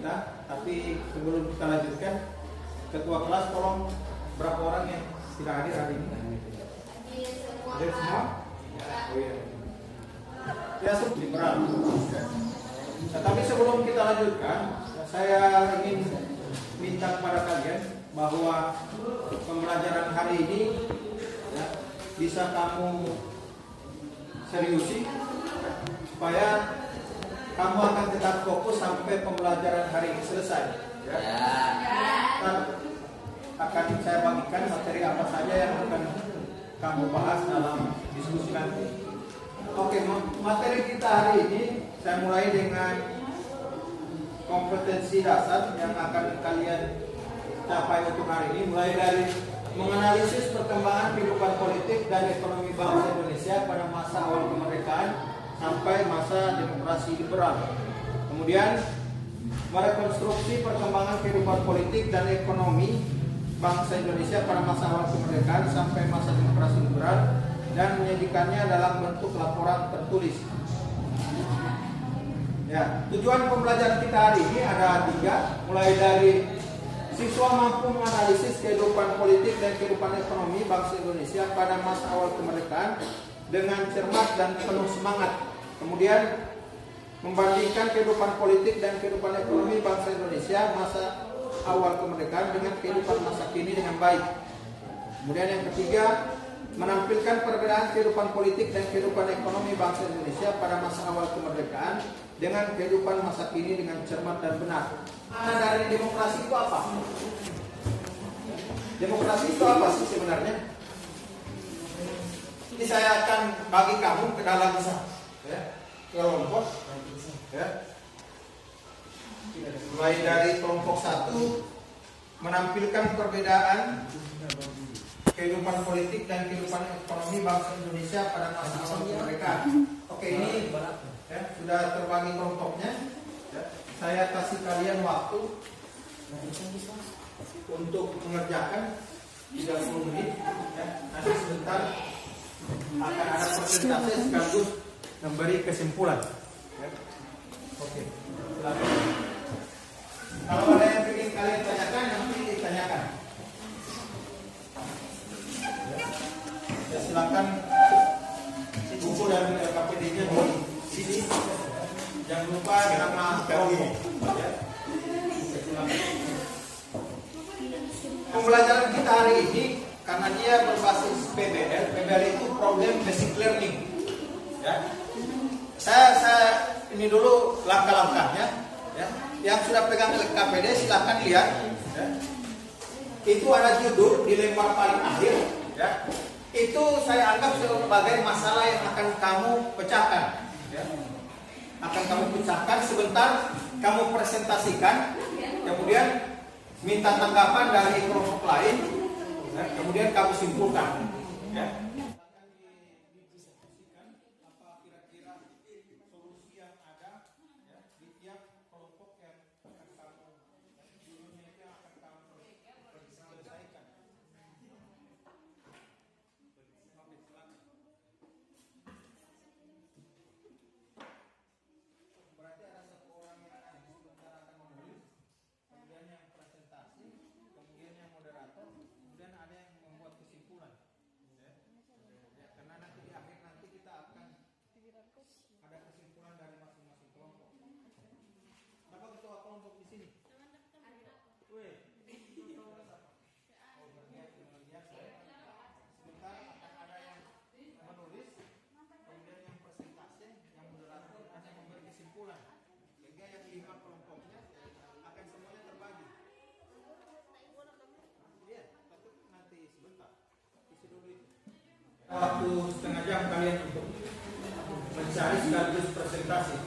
kita, tapi sebelum kita lanjutkan, ketua kelas tolong berapa orang yang tidak hadir hari ini? Hadir semua? Oh iya. Ya, liberal. Nah, tapi sebelum kita lanjutkan, saya ingin minta kepada kalian bahwa pembelajaran hari ini ya, bisa kamu seriusi supaya kamu akan tetap fokus sampai pembelajaran hari ini selesai. Ya. Dan akan saya bagikan materi apa saja yang akan kamu bahas dalam diskusi nanti. Oke, materi kita hari ini saya mulai dengan kompetensi dasar yang akan kalian capai untuk hari ini, mulai dari menganalisis perkembangan kehidupan politik dan ekonomi bangsa Indonesia pada masa awal kemerdekaan sampai masa demokrasi liberal. Kemudian merekonstruksi perkembangan kehidupan politik dan ekonomi bangsa Indonesia pada masa awal kemerdekaan sampai masa demokrasi liberal dan menyajikannya dalam bentuk laporan tertulis. Ya, tujuan pembelajaran kita hari ini ada 3, mulai dari siswa mampu menganalisis kehidupan politik dan kehidupan ekonomi bangsa Indonesia pada masa awal kemerdekaan dengan cermat dan penuh semangat. Kemudian membandingkan kehidupan politik dan kehidupan ekonomi bangsa Indonesia masa awal kemerdekaan dengan kehidupan masa kini dengan baik. Kemudian yang ketiga, menampilkan perbedaan kehidupan politik dan kehidupan ekonomi bangsa Indonesia pada masa awal kemerdekaan dengan kehidupan masa kini dengan cermat dan benar. Nah, dari demokrasi itu apa? Demokrasi itu apa sih sebenarnya? Ini saya akan bagi kamu ke dalam kelompok. Ya. Mulai dari kelompok 1, menampilkan perbedaan kehidupan politik dan kehidupan ekonomi bangsa Indonesia pada masa awal kemerdekaan. Oke, ini sudah terbagi kelompoknya. Saya kasih kalian waktu untuk mengerjakan 30 menit. Nanti sebentar akan ada presentasi sekaligus memberi kesimpulan. Oke, silakan. Kalau ada yang ingin kalian tanyakan, nanti ditanyakan. Ya, silakan buku dan KPD-nya di sini. Jangan lupa nama kelompok. Ya. Pembelajaran kita hari ini karena dia berbasis PBL. PBL itu Problem Basic Learning. Ya. Saya ini dulu langkah-langkahnya. Ya. Yang sudah pegang KPD silahkan lihat. Ya. Itu ada judul di lembar paling akhir. Ya. Itu saya anggap sebagai masalah yang akan kamu pecahkan. Ya. Akan kamu pecahkan sebentar, kamu presentasikan, kemudian minta tanggapan dari kelompok lain, ya. Kemudian kamu simpulkan. Ya. Waktu setengah jam kalian untuk mencari sekaligus presentasi.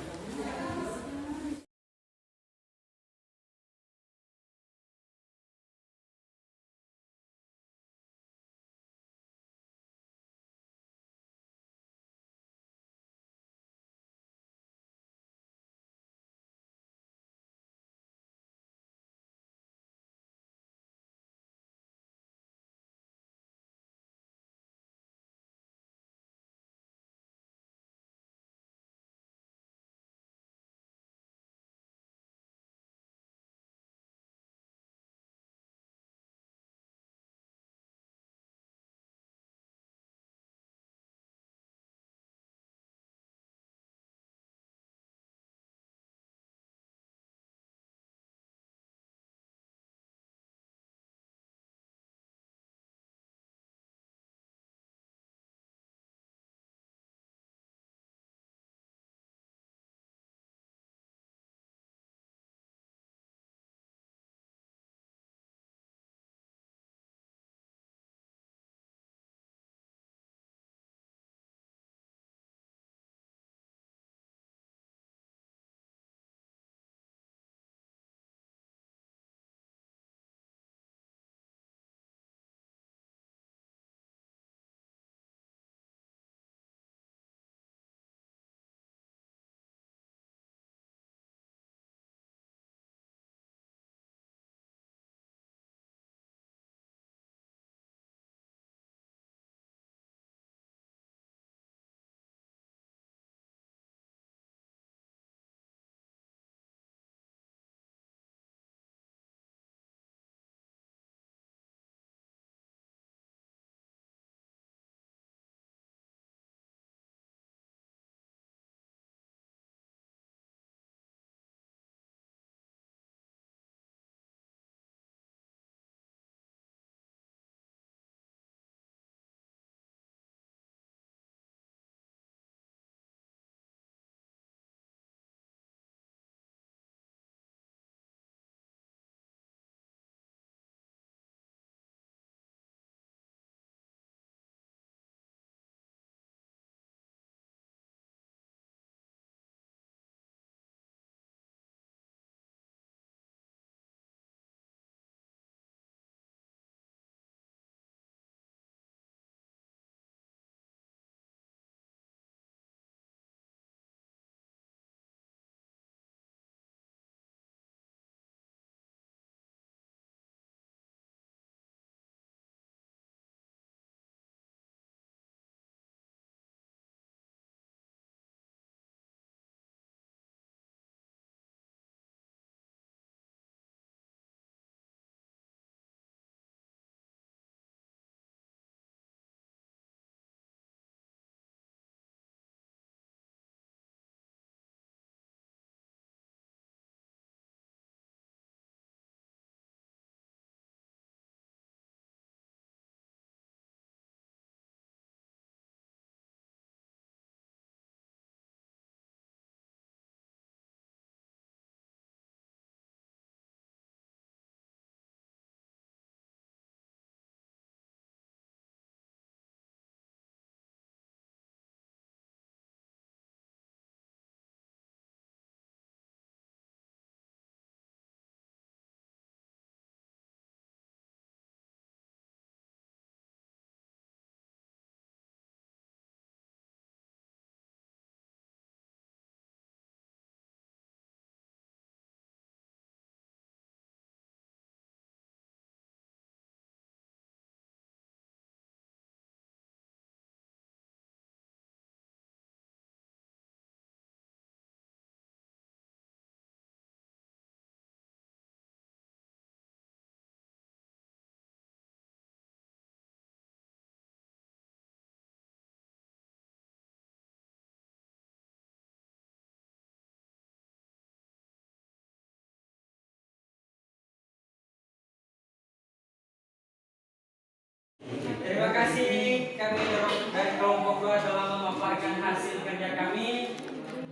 kasih kami dari kelompok 2 telah memaparkan hasil kerja kami.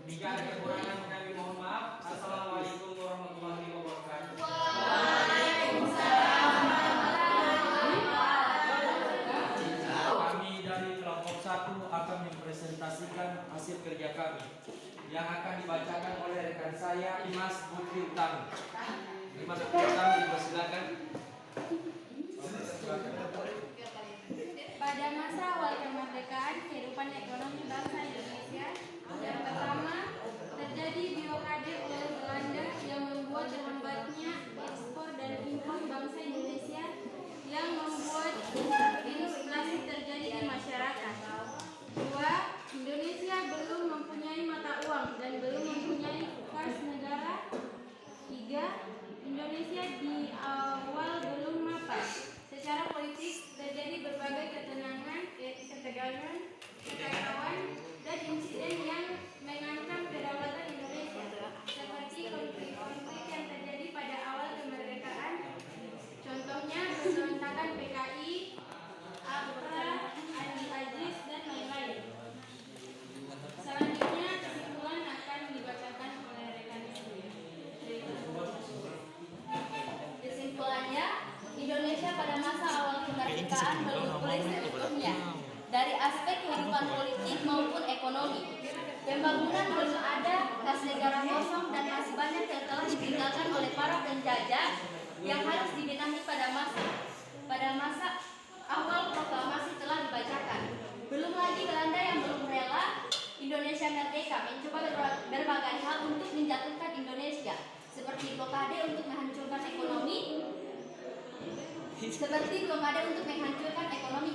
Jika ada kekurangan kami mohon maaf. Assalamualaikum warahmatullahi wabarakatuh. Kami dari kelompok 1 akan mempresentasikan hasil kerja kami yang akan dibacakan oleh rekan saya Dimas Putri Utami. Dimas Putri Utami, dipersilakan. Pada masa awal kemerdekaan kehidupan ekonomi bangsa Indonesia, yang pertama terjadi blokade oleh Belanda yang membuat terhambatnya ekspor dan impor bangsa Indonesia, yang membuat inflasi terjadi di masyarakat. Dua, Indonesia belum mempunyai mata uang dan belum mempunyai kas negara. Tiga, Indonesia di awal belum mapan. Secara politik terjadi berbagai ketegangan, kekacauan, dan insiden yang mengancam kedaulatan Indonesia, seperti konflik-konflik yang terjadi pada awal kemerdekaan. Contohnya pemberontakan PKI, AKA, Andi Aziz, dan lain-lain. Selanjutnya kesimpulan akan dibacakan oleh rekan saya. Kesimpulannya, Indonesia pada masa awal kemerdekaan belum pulih seutuhnya dari aspek kehidupan politik maupun ekonomi. Pembangunan belum ada, kas negara kosong, dan masih banyak yang telah ditinggalkan oleh para penjajah yang harus dibenahi pada masa awal proklamasi telah dibacakan. Belum lagi Belanda yang belum rela Indonesia merdeka mencoba berbagai hal untuk menjatuhkan Indonesia, seperti blokade untuk menghancurkan ekonomi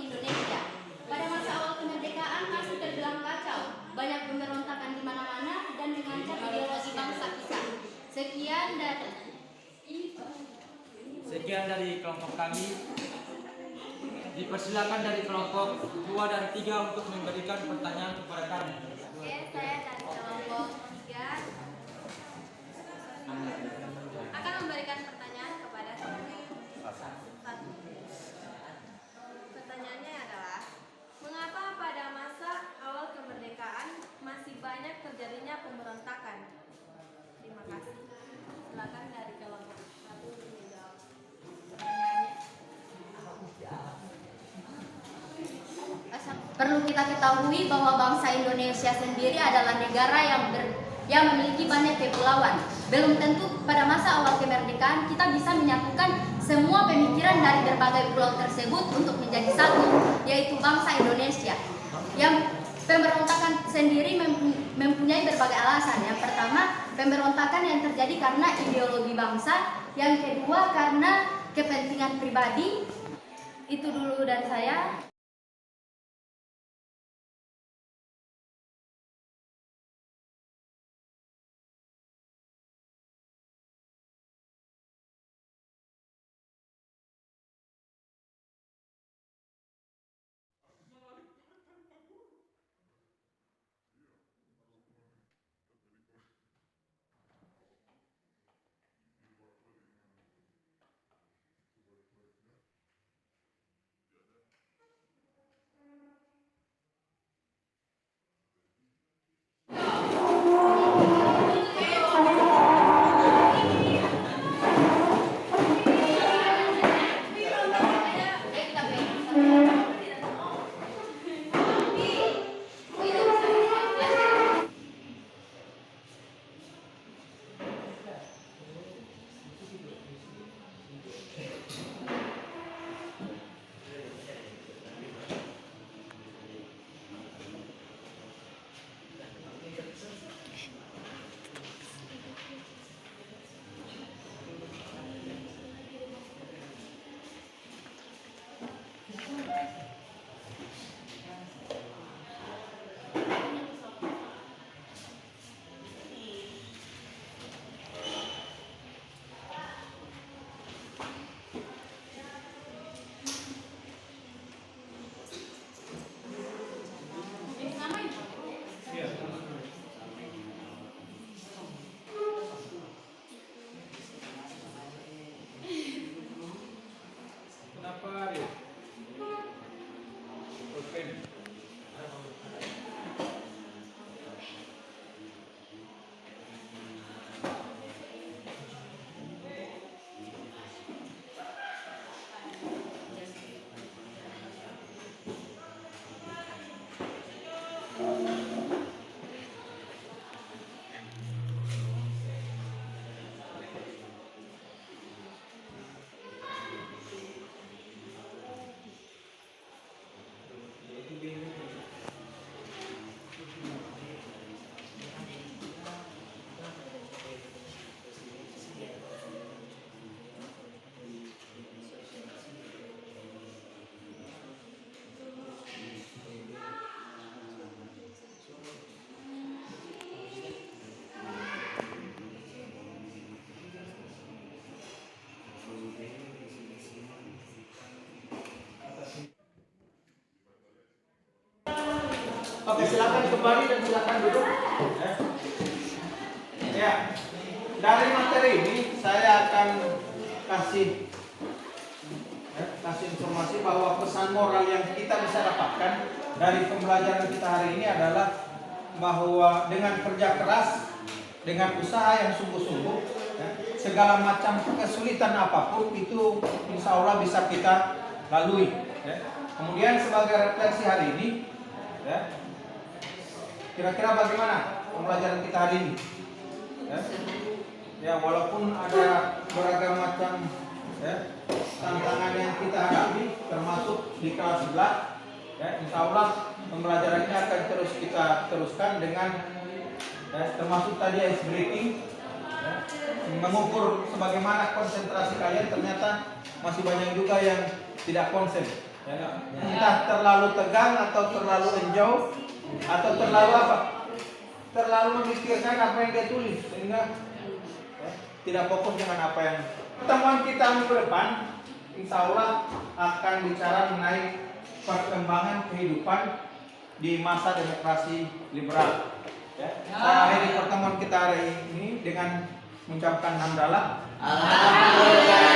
Indonesia. Pada masa awal kemerdekaan masih terbilang kacau, banyak pemberontakan di mana-mana dan mengancam ideologi bangsa kita. Sekian dari kelompok kami. Dipersilakan dari kelompok 2 dan 3 untuk memberikan pertanyaan kepada kami. Oke, saya dari kelompok 3 akan memberikan pertanyaan kepada satu. Pertanyaannya adalah, mengapa pada masa awal kemerdekaan masih banyak terjadinya pemberontakan? Terima kasih. Silakan dari kelompok 1 menjawab pertanyaannya. Perlu kita ketahui bahwa bangsa Indonesia sendiri adalah negara yang memiliki banyak kepulauan. Belum tentu pada masa awal kemerdekaan kita bisa menyatukan semua pemikiran dari berbagai pulau tersebut untuk menjadi satu, yaitu bangsa Indonesia. Yang pemberontakan sendiri mempunyai berbagai alasan. Yang pertama, pemberontakan yang terjadi karena ideologi bangsa. Yang kedua, karena kepentingan pribadi. Itu dulu dari saya. kembali dan silakan duduk. Ya, dari materi ini saya akan kasih informasi bahwa pesan moral yang kita bisa dapatkan dari pembelajaran kita hari ini adalah bahwa dengan kerja keras, dengan usaha yang sungguh-sungguh, segala macam kesulitan apapun itu insya Allah bisa kita lalui. Kemudian sebagai refleksi hari ini, kira-kira bagaimana pembelajaran kita hari ini? Ya, walaupun ada beragam macam tantangan yang kita hadapi, termasuk di kelas 11, insya Allah pembelajaran ini akan terus kita teruskan dengan termasuk tadi ice breaking, mengukur sebagaimana konsentrasi kalian. Ternyata masih banyak juga yang tidak konsen, entah terlalu tegang atau terlalu enjoy atau terlalu apa, terlalu memikirkan apa yang dia tulis sehingga tidak fokus dengan apa yang pertemuan kita minggu depan. Insya Allah akan bicara mengenai perkembangan kehidupan di masa demokrasi liberal. Saya akhiri pertemuan kita hari ini dengan mengucapkan hamdalah. Alhamdulillah.